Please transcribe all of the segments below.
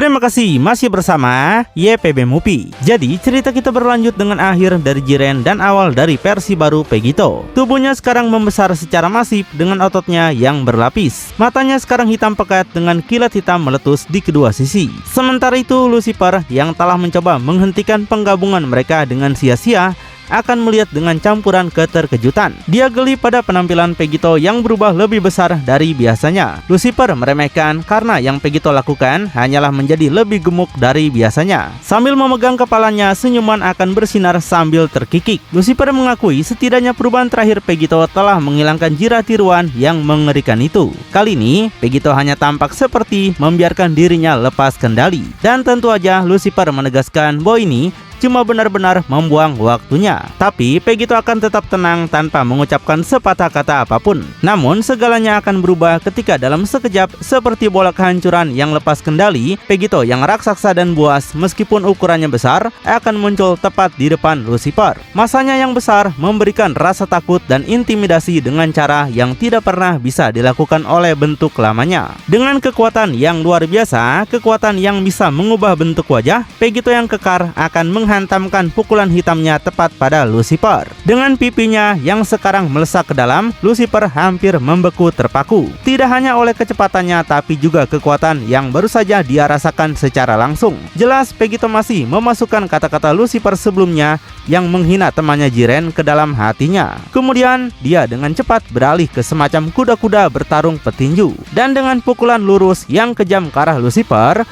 Terima kasih masih bersama YPB Movie. Jadi cerita kita berlanjut dengan akhir dari Jiren dan awal dari versi baru Vegito. Tubuhnya sekarang membesar secara masif dengan ototnya yang berlapis. Matanya sekarang hitam pekat dengan kilat hitam meletus di kedua sisi. Sementara itu Lucifer yang telah mencoba menghentikan penggabungan mereka dengan sia-sia akan melihat dengan campuran keterkejutan. Dia geli pada penampilan Vegito yang berubah lebih besar dari biasanya. Lucifer meremehkan karena yang Vegito lakukan hanyalah menjadi lebih gemuk dari biasanya. Sambil memegang kepalanya, senyuman akan bersinar sambil terkikik. Lucifer mengakui setidaknya perubahan terakhir Vegito telah menghilangkan jirat tiruan yang mengerikan itu. Kali ini Vegito hanya tampak seperti membiarkan dirinya lepas kendali. Dan tentu aja Lucifer menegaskan bahwa ini cuma benar-benar membuang waktunya. Tapi Vegito akan tetap tenang tanpa mengucapkan sepatah kata apapun. Namun segalanya akan berubah ketika dalam sekejap seperti bola kehancuran yang lepas kendali, Vegito yang raksasa dan buas meskipun ukurannya besar akan muncul tepat di depan Lucifer. Masanya yang besar memberikan rasa takut dan intimidasi dengan cara yang tidak pernah bisa dilakukan oleh bentuk lamanya. Dengan kekuatan yang luar biasa, kekuatan yang bisa mengubah bentuk wajah, Vegito yang kekar akan menghantamkan pukulan hitamnya tepat pada Lucifer. Dengan pipinya yang sekarang melesak ke dalam, Lucifer hampir membeku terpaku. Tidak hanya oleh kecepatannya tapi juga kekuatan yang baru saja dia rasakan secara langsung. Jelas Vegito masih memasukkan kata-kata Lucifer sebelumnya yang menghina temannya Jiren ke dalam hatinya. Kemudian dia dengan cepat beralih ke semacam kuda-kuda bertarung petinju. Dan dengan pukulan lurus yang kejam ke arah Lucifer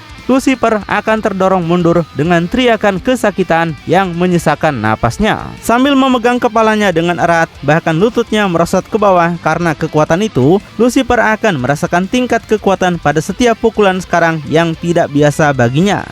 akan terdorong mundur dengan teriakan kesakitan yang menyesakkan napasnya. Sambil memegang kepalanya dengan erat, bahkan lututnya merosot ke bawah karena kekuatan itu, Lucifer akan merasakan tingkat kekuatan pada setiap pukulan sekarang yang tidak biasa baginya.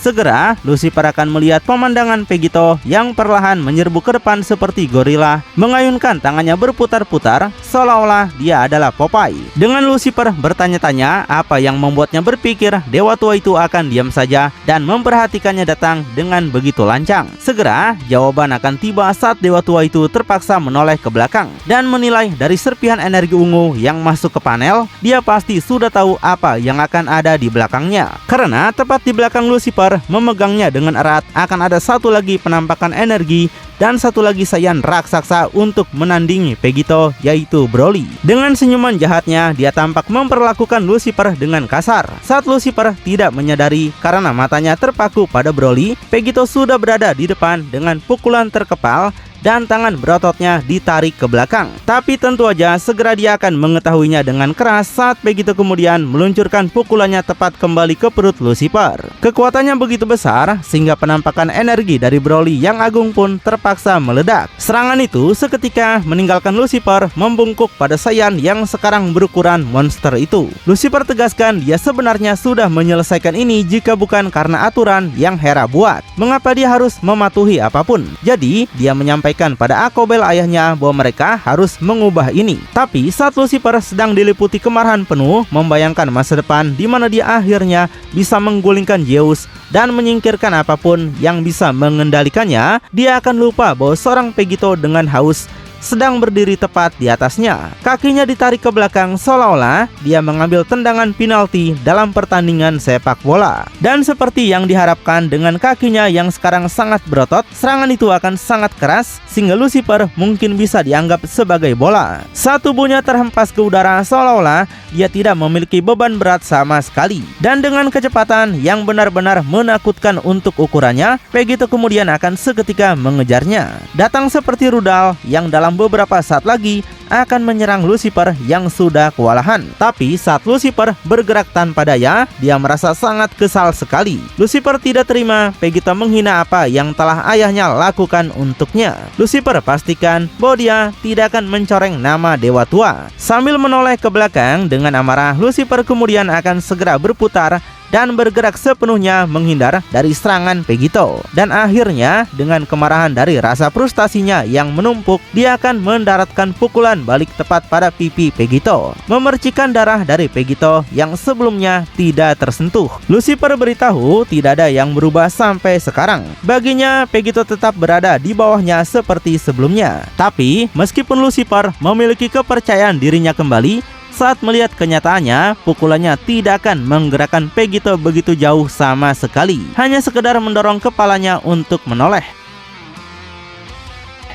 Segera, Lucifer akan melihat pemandangan Vegito yang perlahan menyerbu ke depan seperti gorila, mengayunkan tangannya berputar-putar seolah-olah dia adalah Popeye. Dengan Lucifer bertanya-tanya apa yang membuatnya berpikir dewa tua itu akan diam saja dan memperhatikannya datang dengan begitu lancang. Segera, jawaban akan tiba saat dewa tua itu terpaksa menoleh ke belakang dan menilai dari serpihan energi ungu yang masuk ke panel, dia pasti sudah tahu apa yang akan ada di belakangnya. Karena tepat di belakang Lucifer memegangnya dengan erat akan ada satu lagi penampakan energi dan satu lagi sayan raksasa untuk menandingi Vegito, yaitu Broly. Dengan senyuman jahatnya, dia tampak memperlakukan Lucifer dengan kasar. Saat Lucifer tidak menyadari karena matanya terpaku pada Broly, Vegito sudah berada di depan dengan pukulan terkepal dan tangan berototnya ditarik ke belakang. Tapi tentu aja segera dia akan mengetahuinya dengan keras saat Vegito kemudian meluncurkan pukulannya tepat kembali ke perut Lucifer. Kekuatannya begitu besar sehingga penampakan energi dari Broly yang agung pun terpaksa meledak. Serangan itu seketika meninggalkan Lucifer membungkuk pada Saiyan yang sekarang berukuran monster itu. Lucifer tegaskan dia sebenarnya sudah menyelesaikan ini jika bukan karena aturan yang Hera buat. Mengapa dia harus mematuhi apapun? Jadi dia menyampaikan pada Akobel ayahnya bahwa mereka harus mengubah ini. Tapi saat Lucifer sedang diliputi kemarahan penuh, membayangkan masa depan di mana dia akhirnya bisa menggulingkan Zeus dan menyingkirkan apapun yang bisa mengendalikannya, dia akan lupa bahwa seorang Vegito dengan haus sedang berdiri tepat di atasnya. Kakinya ditarik ke belakang seolah-olah dia mengambil tendangan penalti dalam pertandingan sepak bola. Dan seperti yang diharapkan dengan kakinya yang sekarang sangat berotot, serangan itu akan sangat keras sehingga Lucifer mungkin bisa dianggap sebagai bola. Saat tubuhnya terhempas ke udara seolah-olah dia tidak memiliki beban berat sama sekali. Dan dengan kecepatan yang benar-benar menakutkan untuk ukurannya, Vegito kemudian akan seketika mengejarnya. Datang seperti rudal yang dalam beberapa saat lagi akan menyerang Lucifer yang sudah kewalahan. Tapi saat Lucifer bergerak tanpa daya, dia merasa sangat kesal sekali. Lucifer tidak terima Vegito menghina apa yang telah ayahnya lakukan untuknya. Lucifer pastikan bahwa dia tidak akan mencoreng nama dewa tua. Sambil menoleh ke belakang dengan amarah, Lucifer kemudian akan segera berputar dan bergerak sepenuhnya menghindar dari serangan Vegito. Dan akhirnya dengan kemarahan dari rasa frustasinya yang menumpuk, dia akan mendaratkan pukulan balik tepat pada pipi Vegito, memercikan darah dari Vegito yang sebelumnya tidak tersentuh. Lucifer beritahu tidak ada yang berubah sampai sekarang. Baginya Vegito tetap berada di bawahnya seperti sebelumnya. Tapi meskipun Lucifer memiliki kepercayaan dirinya kembali, Saat melihat kenyataannya, pukulannya tidak akan menggerakkan Vegito begitu jauh sama sekali, hanya sekedar mendorong kepalanya untuk menoleh.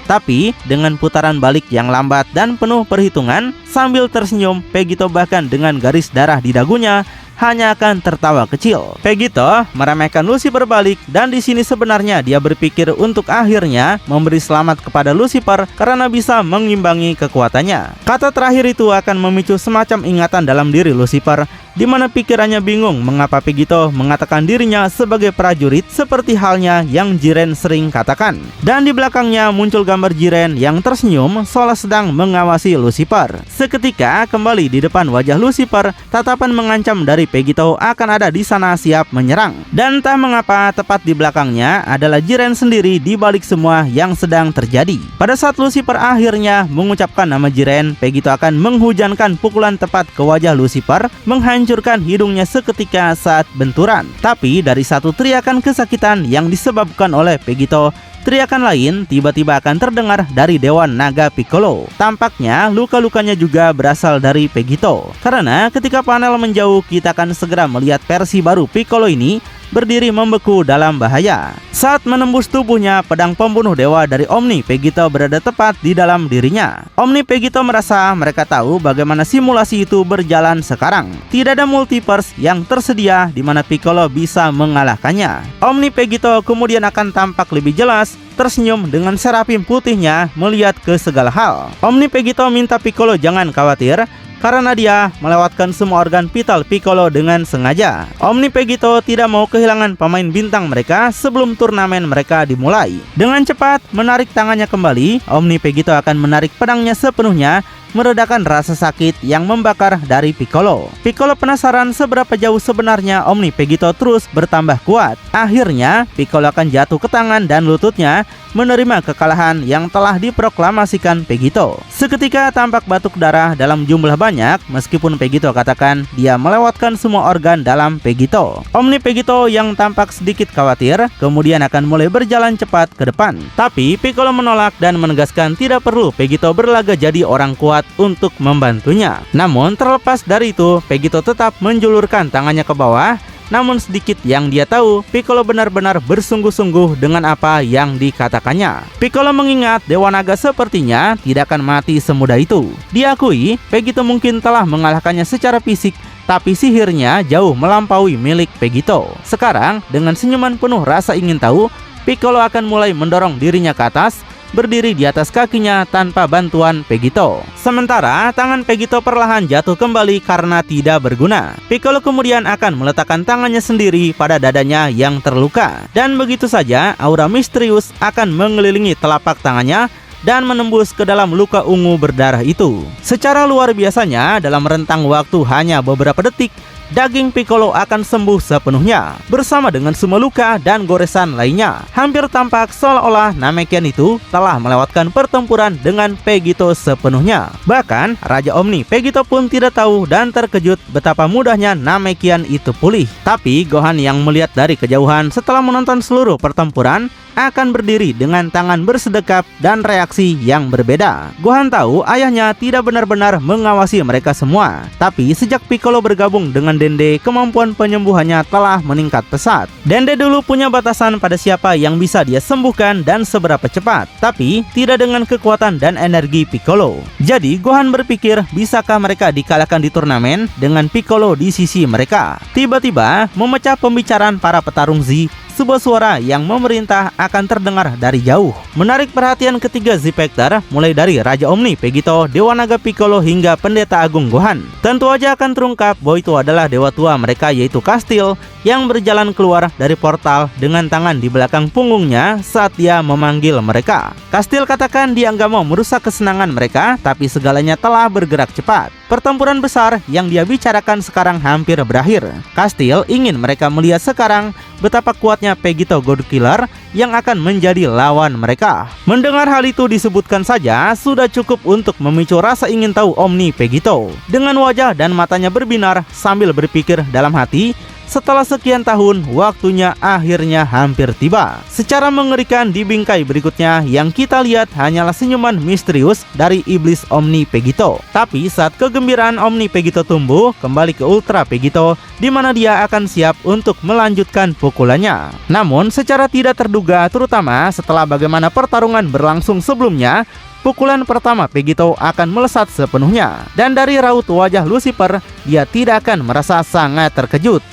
Tapi dengan putaran balik yang lambat dan penuh perhitungan, sambil tersenyum, Vegito bahkan dengan garis darah di dagunya hanya akan tertawa kecil. Vegito meremehkan Lucifer balik, dan di sini sebenarnya dia berpikir untuk akhirnya memberi selamat kepada Lucifer karena bisa mengimbangi kekuatannya. Kata terakhir itu akan memicu semacam ingatan dalam diri Lucifer, di mana pikirannya bingung mengapa Vegito mengatakan dirinya sebagai prajurit seperti halnya yang Jiren sering katakan. Dan di belakangnya muncul gambar Jiren yang tersenyum seolah sedang mengawasi Lucifer. Seketika kembali di depan wajah Lucifer, tatapan mengancam dari Vegito akan ada di sana siap menyerang. Dan entah mengapa tepat di belakangnya adalah Jiren sendiri di balik semua yang sedang terjadi. Pada saat Lucifer akhirnya mengucapkan nama Jiren, Vegito akan menghujankan pukulan tepat ke wajah Lucifer, menghancurkan hidungnya seketika saat benturan. Tapi dari satu teriakan kesakitan yang disebabkan oleh Vegito, teriakan lain tiba-tiba akan terdengar dari Dewa Naga Piccolo. Tampaknya luka-lukanya juga berasal dari Vegito, karena ketika panel menjauh kita akan segera melihat versi baru Piccolo ini berdiri membeku dalam bahaya. Saat menembus tubuhnya, pedang pembunuh dewa dari Omni Vegito berada tepat di dalam dirinya. Omni Vegito merasa mereka tahu bagaimana simulasi itu berjalan sekarang. Tidak ada multiverse yang tersedia di mana Piccolo bisa mengalahkannya. Omni Vegito kemudian akan tampak lebih jelas, tersenyum dengan serafim putihnya melihat ke segala hal. Omni Vegito minta Piccolo jangan khawatir, karena dia melewatkan semua organ vital Piccolo dengan sengaja. Omni Vegito tidak mau kehilangan pemain bintang mereka sebelum turnamen mereka dimulai. Dengan cepat menarik tangannya kembali, Omni Vegito akan menarik pedangnya sepenuhnya, meredakan rasa sakit yang membakar dari Piccolo. Piccolo penasaran seberapa jauh sebenarnya Omni Vegito terus bertambah kuat. Akhirnya Piccolo akan jatuh ke tangan dan lututnya, menerima kekalahan yang telah diproklamasikan Vegito. Seketika tampak batuk darah dalam jumlah banyak, meskipun Vegito katakan dia melewatkan semua organ dalam Vegito. Omni Vegito yang tampak sedikit khawatir kemudian akan mulai berjalan cepat ke depan. Tapi Piccolo menolak dan menegaskan tidak perlu Vegito berlaga jadi orang kuat untuk membantunya. Namun terlepas dari itu, Vegito tetap menjulurkan tangannya ke bawah. Namun sedikit yang dia tahu, Piccolo benar-benar bersungguh-sungguh dengan apa yang dikatakannya. Piccolo mengingat Dewa Naga sepertinya tidak akan mati semudah itu. Diakui, Vegito mungkin telah mengalahkannya secara fisik, tapi sihirnya jauh melampaui milik Vegito. Sekarang, dengan senyuman penuh rasa ingin tahu, Piccolo akan mulai mendorong dirinya ke atas, berdiri di atas kakinya tanpa bantuan Vegito. Sementara tangan Vegito perlahan jatuh kembali karena tidak berguna. Piccolo kemudian akan meletakkan tangannya sendiri pada dadanya yang terluka. Dan begitu saja aura misterius akan mengelilingi telapak tangannya dan menembus ke dalam luka ungu berdarah itu. Secara luar biasanya, dalam rentang waktu hanya beberapa detik, daging Piccolo akan sembuh sepenuhnya, bersama dengan semua luka dan goresan lainnya. Hampir tampak seolah-olah Namekian itu telah melewatkan pertempuran dengan Vegito sepenuhnya. Bahkan Raja Omni Vegito pun tidak tahu dan terkejut betapa mudahnya Namekian itu pulih. Tapi Gohan yang melihat dari kejauhan setelah menonton seluruh pertempuran akan berdiri dengan tangan bersedekap dan reaksi yang berbeda. Gohan tahu ayahnya tidak benar-benar mengawasi mereka semua. Tapi sejak Piccolo bergabung dengan Dende, kemampuan penyembuhannya telah meningkat pesat. Dende dulu punya batasan pada siapa yang bisa dia sembuhkan dan seberapa cepat, tapi tidak dengan kekuatan dan energi Piccolo. Jadi Gohan berpikir bisakah mereka dikalahkan di turnamen dengan Piccolo di sisi mereka. Tiba-tiba memecah pembicaraan para petarung Z, sebuah suara yang memerintah akan terdengar dari jauh, menarik perhatian ketiga Z-Factor, mulai dari Raja Omni Vegito, Dewa Naga Piccolo hingga Pendeta Agung Gohan. Tentu aja akan terungkap bahwa itu adalah dewa tua mereka, yaitu Kastil, yang berjalan keluar dari portal dengan tangan di belakang punggungnya saat dia memanggil mereka. Kastil katakan dia nggak mau merusak kesenangan mereka, tapi segalanya telah bergerak cepat. Pertempuran besar yang dia bicarakan sekarang hampir berakhir. Kastil ingin mereka melihat sekarang betapa kuatnya Vegito God Killer yang akan menjadi lawan mereka. Mendengar hal itu disebutkan saja sudah cukup untuk memicu rasa ingin tahu Omni Vegito. Dengan wajah dan matanya berbinar sambil berpikir dalam hati, Setelah sekian tahun, waktunya akhirnya hampir tiba. Secara mengerikan di bingkai berikutnya, yang kita lihat hanyalah senyuman misterius dari iblis Omni Pegito. Tapi saat kegembiraan Omni Pegito tumbuh kembali ke Ultra Pegito, di mana dia akan siap untuk melanjutkan pukulannya. Namun secara tidak terduga, terutama setelah bagaimana pertarungan berlangsung sebelumnya, pukulan pertama Pegito akan melesat sepenuhnya. Dan dari raut wajah Lucifer, dia tidak akan merasa sangat terkejut.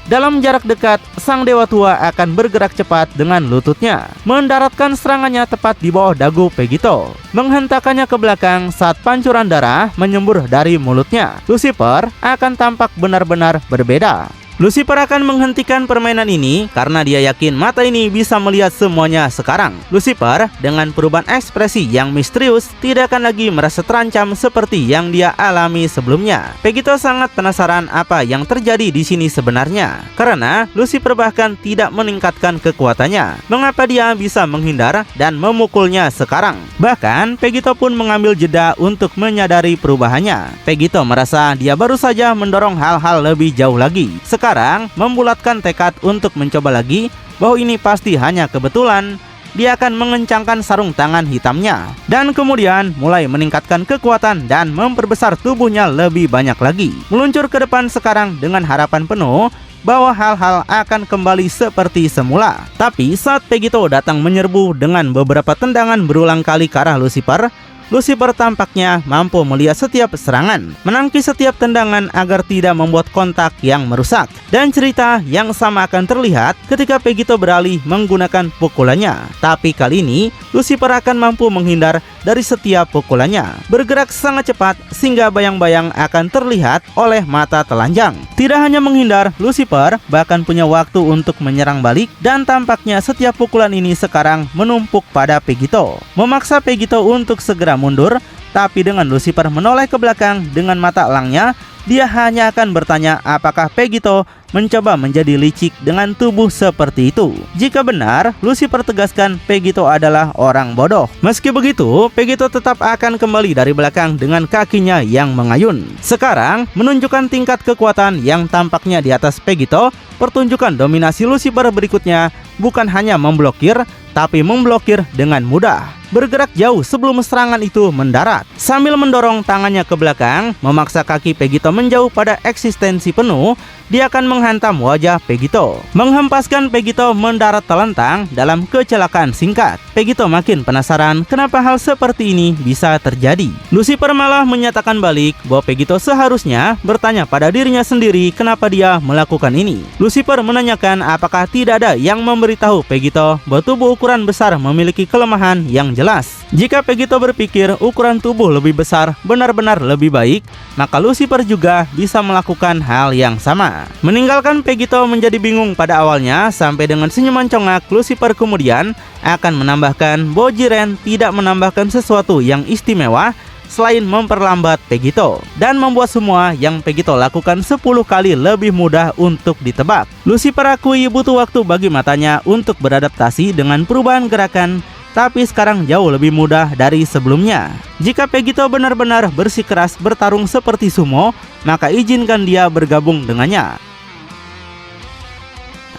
Dalam jarak dekat, sang dewa tua akan bergerak cepat dengan lututnya, mendaratkan serangannya tepat di bawah dagu Pegito, menghentakkannya ke belakang saat pancuran darah menyembur dari mulutnya. Lucifer akan tampak benar-benar berbeda. Lucifer akan menghentikan permainan ini karena dia yakin mata ini bisa melihat semuanya sekarang. Lucifer dengan perubahan ekspresi yang misterius tidak akan lagi merasa terancam seperti yang dia alami sebelumnya. Pegito sangat penasaran apa yang terjadi di sini sebenarnya, karena Lucifer bahkan tidak meningkatkan kekuatannya. Mengapa dia bisa menghindar dan memukulnya sekarang? Bahkan Pegito pun mengambil jeda untuk menyadari perubahannya. Pegito merasa dia baru saja mendorong hal-hal lebih jauh lagi. Sekarang membulatkan tekad untuk mencoba lagi bahwa ini pasti hanya kebetulan. Dia akan mengencangkan sarung tangan hitamnya dan kemudian mulai meningkatkan kekuatan dan memperbesar tubuhnya lebih banyak lagi. Meluncur ke depan sekarang dengan harapan penuh bahwa hal-hal akan kembali seperti semula. Tapi saat Pegito datang menyerbu dengan beberapa tendangan berulang kali ke arah Lucifer, Lucifer tampaknya mampu melihat setiap serangan, menangkis setiap tendangan agar tidak membuat kontak yang merusak. Dan cerita yang sama akan terlihat ketika Pegito beralih menggunakan pukulannya. Tapi kali ini, Lucifer akan mampu menghindar dari setiap pukulannya, bergerak sangat cepat sehingga bayang-bayang akan terlihat oleh mata telanjang. Tidak hanya menghindar, Lucifer bahkan punya waktu untuk menyerang balik, dan tampaknya setiap pukulan ini sekarang menumpuk pada Pegito, memaksa Pegito untuk segera mundur. Tapi dengan Lucifer menoleh ke belakang dengan mata elangnya, dia hanya akan bertanya apakah Pegito mencoba menjadi licik dengan tubuh seperti itu. Jika benar, Lucifer tegaskan Pegito adalah orang bodoh. Meski begitu, Pegito tetap akan kembali dari belakang dengan kakinya yang mengayun. Sekarang menunjukkan tingkat kekuatan yang tampaknya di atas Pegito. Pertunjukan dominasi Lucifer berikutnya bukan hanya memblokir, tapi memblokir dengan mudah. Bergerak jauh sebelum serangan itu mendarat. Sambil mendorong tangannya ke belakang, memaksa kaki Pegito menjauh pada eksistensi penuh, dia akan menghantam wajah Pegito, menghempaskan Pegito mendarat telentang dalam kecelakaan singkat. Pegito makin penasaran kenapa hal seperti ini bisa terjadi. Lucifer malah menyatakan balik bahwa Pegito seharusnya bertanya pada dirinya sendiri kenapa dia melakukan ini. Lucifer menanyakan apakah tidak ada yang memberitahu Pegito bahwa tubuh ukuran besar memiliki kelemahan yang jelas. Jika Pegito berpikir ukuran tubuh lebih besar benar-benar lebih baik, maka Lucifer juga bisa melakukan hal yang sama. Meninggalkan Pegito menjadi bingung pada awalnya, sampai dengan senyuman congak, Lucifer kemudian akan menambahkan bahwa Jiren tidak menambahkan sesuatu yang istimewa selain memperlambat Pegito dan membuat semua yang Pegito lakukan 10 kali lebih mudah untuk ditebak. Lucifer akui butuh waktu bagi matanya untuk beradaptasi dengan perubahan gerakan, tapi sekarang jauh lebih mudah dari sebelumnya. Jika Pegito benar-benar bersikeras bertarung seperti sumo, maka izinkan dia bergabung dengannya.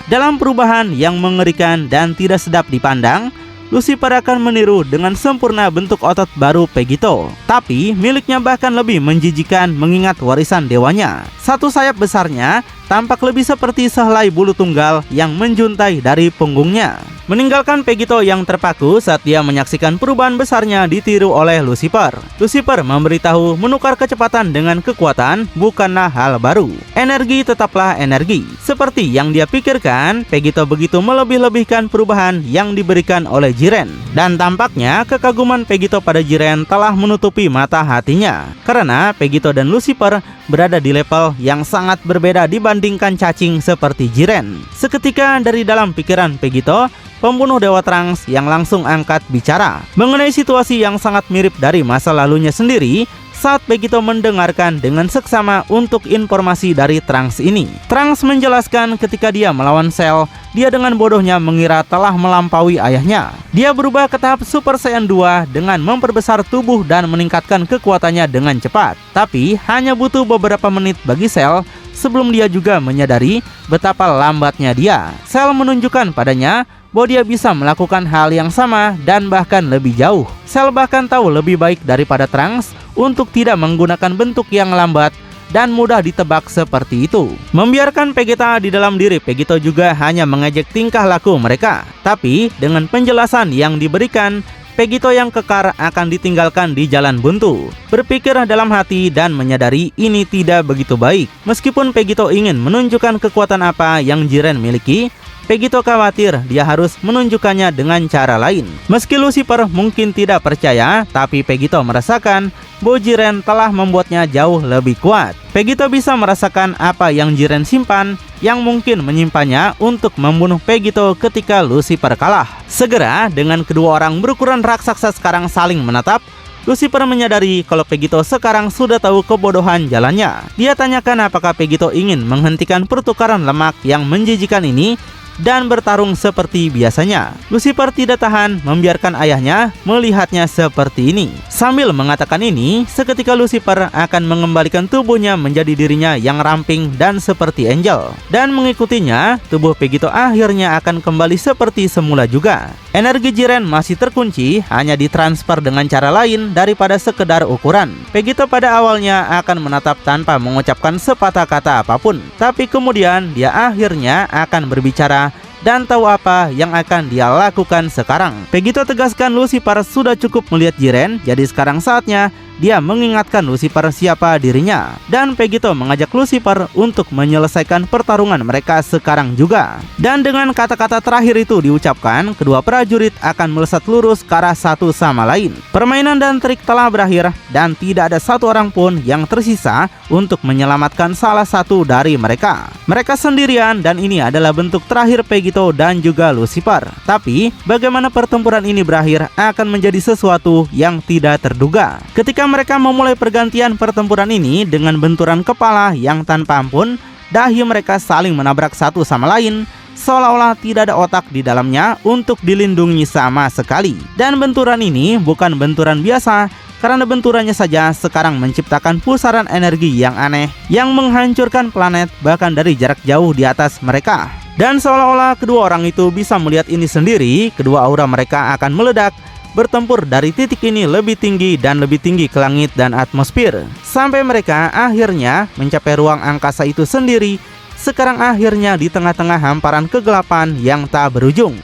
Dalam perubahan yang mengerikan dan tidak sedap dipandang, Lucifer akan meniru dengan sempurna bentuk otot baru Pegito. Tapi miliknya bahkan lebih menjijikan mengingat warisan dewanya. Satu sayap besarnya tampak lebih seperti sehelai bulu tunggal yang menjuntai dari punggungnya. Meninggalkan Pegito yang terpaku saat dia menyaksikan perubahan besarnya ditiru oleh Lucifer. Lucifer memberitahu menukar kecepatan dengan kekuatan bukanlah hal baru. Energi tetaplah energi. Seperti yang dia pikirkan, Pegito begitu melebih-lebihkan perubahan yang diberikan oleh Jiren. Dan tampaknya kekaguman Pegito pada Jiren telah menutupi mata hatinya. Karena Pegito dan Lucifer berada di level yang sangat berbeda dibandingkan cacing seperti Jiren. Seketika dari dalam pikiran Pegito, pembunuh Dewa Trunks yang langsung angkat bicara mengenai situasi yang sangat mirip dari masa lalunya sendiri saat Pegito mendengarkan dengan seksama untuk informasi dari Trunks ini. Trunks menjelaskan ketika dia melawan Cell, dia dengan bodohnya mengira telah melampaui ayahnya. Dia berubah ke tahap Super Saiyan 2 dengan memperbesar tubuh dan meningkatkan kekuatannya dengan cepat. Tapi hanya butuh beberapa menit bagi Cell sebelum dia juga menyadari betapa lambatnya dia. Cell menunjukkan padanya bahwa dia bisa melakukan hal yang sama dan bahkan lebih jauh. Cell bahkan tahu lebih baik daripada Trunks untuk tidak menggunakan bentuk yang lambat dan mudah ditebak seperti itu. Membiarkan Vegeta di dalam diri Vegito juga hanya mengejek tingkah laku mereka. Tapi dengan penjelasan yang diberikan, Vegito yang kekar akan ditinggalkan di jalan buntu. Berpikir dalam hati dan menyadari ini tidak begitu baik. Meskipun Vegito ingin menunjukkan kekuatan apa yang Jiren miliki, Vegito khawatir dia harus menunjukkannya dengan cara lain. Meski Lucifer mungkin tidak percaya, tapi Vegito merasakan bahwa Jiren telah membuatnya jauh lebih kuat. Vegito bisa merasakan apa yang Jiren simpan, yang mungkin menyimpannya untuk membunuh Vegito ketika Lucifer kalah. Segera, dengan kedua orang berukuran raksasa sekarang saling menatap, Lucifer menyadari kalau Vegito sekarang sudah tahu kebodohan jalannya. Dia tanyakan apakah Vegito ingin menghentikan pertukaran lemak yang menjijikan ini dan bertarung seperti biasanya. Lucifer tidak tahan membiarkan ayahnya melihatnya seperti ini. Sambil mengatakan ini, seketika Lucifer akan mengembalikan tubuhnya menjadi dirinya yang ramping dan seperti Angel. Dan mengikutinya, tubuh Vegito akhirnya akan kembali seperti semula juga. Energi Jiren masih terkunci, hanya ditransfer dengan cara lain daripada sekedar ukuran. Vegito pada awalnya akan menatap tanpa mengucapkan sepatah kata apapun. Tapi kemudian dia akhirnya akan berbicara dan tahu apa yang akan dia lakukan sekarang. Vegito tegaskan Lucifer sudah cukup melihat Jiren, jadi sekarang saatnya dia mengingatkan Lucifer siapa dirinya. Dan Vegito mengajak Lucifer untuk menyelesaikan pertarungan mereka sekarang juga. Dan dengan kata-kata terakhir itu diucapkan, kedua prajurit akan melesat lurus ke arah satu sama lain. Permainan dan trik telah berakhir dan tidak ada satu orang pun yang tersisa untuk menyelamatkan salah satu dari mereka. Mereka sendirian dan ini adalah bentuk terakhir Vegito dan juga Lucifer. Tapi bagaimana pertempuran ini berakhir akan menjadi sesuatu yang tidak terduga. Ketika mereka memulai pergantian pertempuran ini dengan benturan kepala yang tanpa ampun, dahi mereka saling menabrak satu sama lain, seolah-olah tidak ada otak di dalamnya untuk dilindungi sama sekali. Dan benturan ini bukan benturan biasa, karena benturannya saja sekarang menciptakan pusaran energi yang aneh yang menghancurkan planet bahkan dari jarak jauh di atas mereka. Dan seolah-olah kedua orang itu bisa melihat ini sendiri, kedua aura mereka akan meledak, bertempur dari titik ini lebih tinggi dan lebih tinggi ke langit dan atmosfer, sampai mereka akhirnya mencapai ruang angkasa itu sendiri, sekarang akhirnya di tengah-tengah hamparan kegelapan yang tak berujung.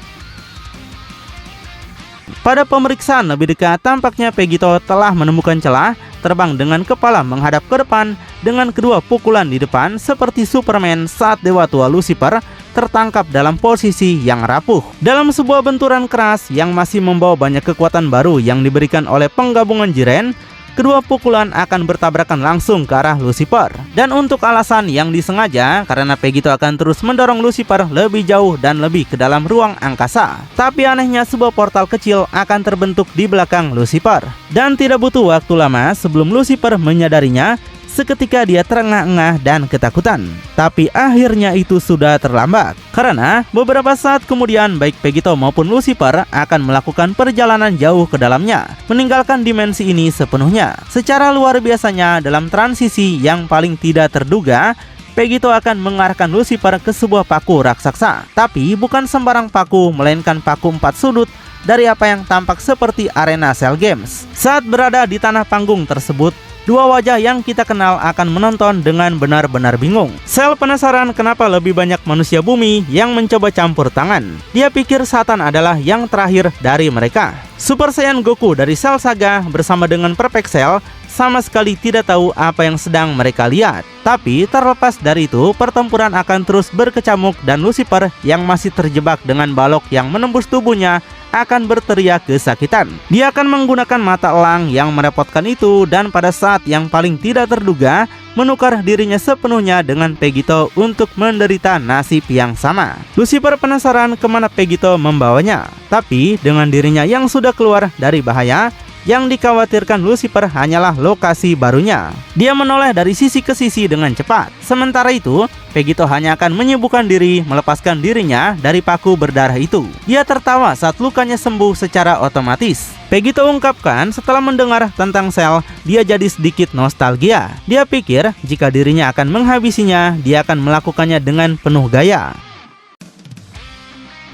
Pada pemeriksaan lebih dekat, tampaknya Vegito telah menemukan celah, terbang dengan kepala menghadap ke depan, dengan kedua pukulan di depan seperti Superman saat Dewa Tua Lucifer tertangkap dalam posisi yang rapuh. Dalam sebuah benturan keras yang masih membawa banyak kekuatan baru yang diberikan oleh penggabungan Jiren, kedua pukulan akan bertabrakan langsung ke arah Lucifer. Dan untuk alasan yang disengaja, karena Vegito akan terus mendorong Lucifer lebih jauh dan lebih ke dalam ruang angkasa. Tapi anehnya sebuah portal kecil akan terbentuk di belakang Lucifer. Dan tidak butuh waktu lama sebelum Lucifer menyadarinya, seketika dia terengah-engah dan ketakutan. Tapi akhirnya itu sudah terlambat, karena beberapa saat kemudian baik Vegito maupun Lucifer akan melakukan perjalanan jauh ke dalamnya, meninggalkan dimensi ini sepenuhnya. Secara luar biasanya, dalam transisi yang paling tidak terduga, Vegito akan mengarahkan Lucifer ke sebuah paku raksasa. Tapi bukan sembarang paku, melainkan paku 4 sudut dari apa yang tampak seperti arena Cell Games. Saat berada di tanah panggung tersebut, dua wajah yang kita kenal akan menonton dengan benar-benar bingung. Cell penasaran kenapa lebih banyak manusia bumi yang mencoba campur tangan. Dia pikir Satan adalah yang terakhir dari mereka. Super Saiyan Goku dari Cell Saga bersama dengan Perfect Cell sama sekali tidak tahu apa yang sedang mereka lihat. Tapi terlepas dari itu, pertempuran akan terus berkecamuk dan Lucifer yang masih terjebak dengan balok yang menembus tubuhnya akan berteriak kesakitan. Dia akan menggunakan mata elang yang merepotkan itu dan pada saat yang paling tidak terduga menukar dirinya sepenuhnya dengan Vegito untuk menderita nasib yang sama. Lucifer penasaran kemana Vegito membawanya. Tapi dengan dirinya yang sudah keluar dari bahaya, Yang dikhawatirkan Lucifer hanyalah lokasi barunya. Dia menoleh dari sisi ke sisi dengan cepat. Sementara itu, Pegito hanya akan menyibukkan diri melepaskan dirinya dari paku berdarah itu. Dia tertawa saat lukanya sembuh secara otomatis. Pegito ungkapkan setelah mendengar tentang sel, dia jadi sedikit nostalgia. Dia pikir jika dirinya akan menghabisinya, dia akan melakukannya dengan penuh gaya.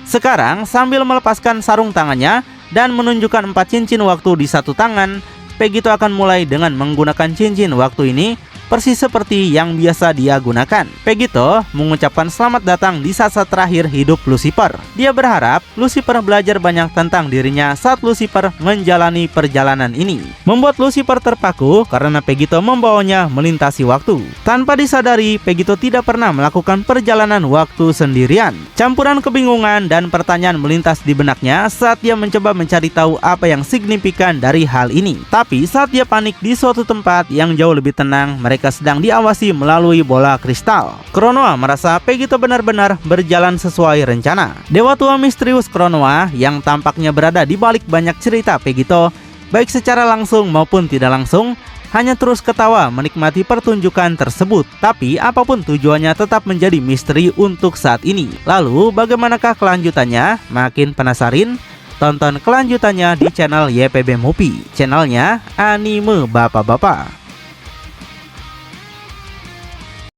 Sekarang sambil melepaskan sarung tangannya dan menunjukkan 4 cincin waktu di satu tangan, Pegito akan mulai dengan menggunakan cincin waktu ini persis seperti yang biasa dia gunakan. Pegito mengucapkan selamat datang di saat-saat terakhir hidup Lucifer. Dia berharap Lucifer belajar banyak tentang dirinya saat Lucifer menjalani perjalanan ini. Membuat Lucifer terpaku karena Pegito membawanya melintasi waktu. Tanpa disadari, Pegito tidak pernah melakukan perjalanan waktu sendirian. Campuran kebingungan dan pertanyaan melintas di benaknya saat dia mencoba mencari tahu apa yang signifikan dari hal ini. Tapi saat dia panik di suatu tempat yang jauh lebih tenang, mereka sedang diawasi melalui bola kristal. Kronoa merasa Pegito benar-benar berjalan sesuai rencana. Dewa tua misterius Kronoa yang tampaknya berada di balik banyak cerita Pegito, baik secara langsung maupun tidak langsung, hanya terus ketawa menikmati pertunjukan tersebut. Tapi apapun tujuannya tetap menjadi misteri untuk saat ini. Lalu bagaimanakah kelanjutannya? Makin penasaran? Tonton kelanjutannya di channel YPB Movie, channelnya Anime Bapak-Bapak.